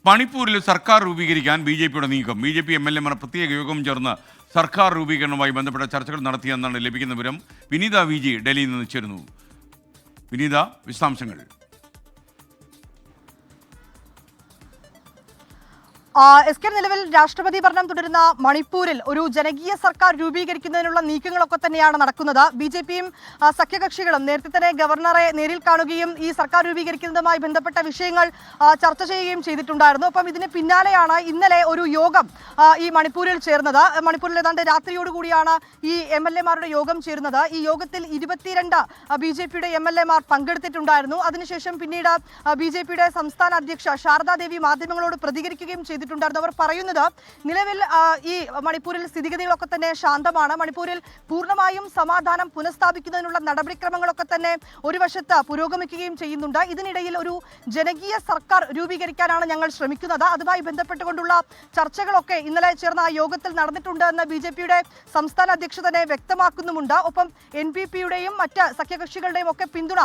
മണിപ്പൂരിൽ സർക്കാർ രൂപീകരിക്കാൻ ബി.ജെ.പിയുടെ നീക്കം. ബി.ജെ.പി എം.എൽ.എമാർ പ്രത്യേക യോഗം ചേർന്ന് സർക്കാർ രൂപീകരണവുമായി ബന്ധപ്പെട്ട ചർച്ചകൾ നടത്തിയെന്നാണ് ലഭിക്കുന്ന വിവരം. വിനീത വി.ജി ഡൽഹിയിൽ നിന്ന് ചേരുന്നു. വിനീത, വിശദാംശങ്ങൾ. നിലവിൽ രാഷ്ട്രപതി ഭരണം തുടരുന്ന മണിപ്പൂരിൽ ഒരു ജനകീയ സർക്കാർ രൂപീകരിക്കുന്നതിനുള്ള നീക്കങ്ങളൊക്കെ തന്നെയാണ് നടക്കുന്നത്. ബി.ജെ.പിയും സഖ്യകക്ഷികളും നേരത്തെ തന്നെ ഗവർണറെ നേരിൽ കാണുകയും ഈ സർക്കാർ രൂപീകരിക്കുന്നതുമായി ബന്ധപ്പെട്ട വിഷയങ്ങൾ ചർച്ച ചെയ്യുകയും ചെയ്തിട്ടുണ്ടായിരുന്നു. അപ്പം ഇതിന് പിന്നാലെയാണ് ഇന്നലെ ഒരു യോഗം ഈ മണിപ്പൂരിൽ ചേർന്നത്. മണിപ്പൂരിൽ ഏതാണ്ട് രാത്രിയോടുകൂടിയാണ് ഈ എം.എൽ.എമാരുടെ യോഗം ചേരുന്നത്. ഈ യോഗത്തിൽ 22 ബി.ജെ.പിയുടെ എം.എൽ.എമാർ പങ്കെടുത്തിട്ടുണ്ടായിരുന്നു. അതിനുശേഷം പിന്നീട് ബി.ജെ.പിയുടെ സംസ്ഥാന അധ്യക്ഷ ശാരദാദേവി മാധ്യമങ്ങളോട് പ്രതികരിക്കുകയും ചെയ്തിട്ടുണ്ടായിരുന്നു. അവർ പറയുന്നത് നിലവിൽ ഈ മണിപ്പൂരിൽ സ്ഥിതിഗതികളൊക്കെ തന്നെ ശാന്തമാണ്. മണിപ്പൂരിൽ പൂർണ്ണമായും സമാധാനം പുനഃസ്ഥാപിക്കുന്നതിനുള്ള നടപടിക്രമങ്ങളൊക്കെ തന്നെ ഒരു വശത്ത് പുരോഗമിക്കുകയും ചെയ്യുന്നുണ്ട്. ഇതിനിടയിൽ ഒരു ജനകീയ സർക്കാർ രൂപീകരിക്കാനാണ് ഞങ്ങൾ ശ്രമിക്കുന്നത്. അതുമായി ബന്ധപ്പെട്ടുകൊണ്ടുള്ള ചർച്ചകളൊക്കെ ഇന്നലെ ചേർന്ന ആ യോഗത്തിൽ നടന്നിട്ടുണ്ട് എന്ന് ബി.ജെ.പിയുടെ സംസ്ഥാന അധ്യക്ഷ തന്നെ വ്യക്തമാക്കുന്നുമുണ്ട്. ഒപ്പം NPP-യുടെയും മറ്റ് സഖ്യകക്ഷികളുടെയും ഒക്കെ പിന്തുണ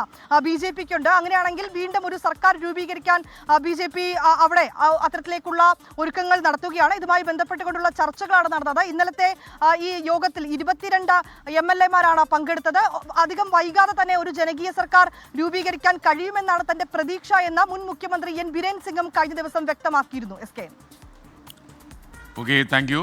ബി.ജെ.പിക്കുണ്ട്. അങ്ങനെയാണെങ്കിൽ വീണ്ടും ഒരു സർക്കാർ രൂപീകരിക്കാൻ ബി.ജെ.പി അവിടെ അത്തരത്തിലേക്കുള്ള ഒരുക്കങ്ങൾ നടത്തുകയാണ്. ഇതുമായി ബന്ധപ്പെട്ടുകൊണ്ടുള്ള ചർച്ചകളാണ് നടന്നത്. ഇന്നലത്തെ ഈ യോഗത്തിൽ 22 എം.എൽ.എമാരാണ് പങ്കെടുത്തത്. അധികം വൈകാതെ തന്നെ ഒരു ജനകീയ സർക്കാർ രൂപീകരിക്കാൻ കഴിയുമെന്നാണ് തന്റെ പ്രതീക്ഷ എന്ന് മുൻ മുഖ്യമന്ത്രി എൻ ബിരേൻ സിംഗും കഴിഞ്ഞ ദിവസം വ്യക്തമാക്കിയിരുന്നു. Okay, thank you.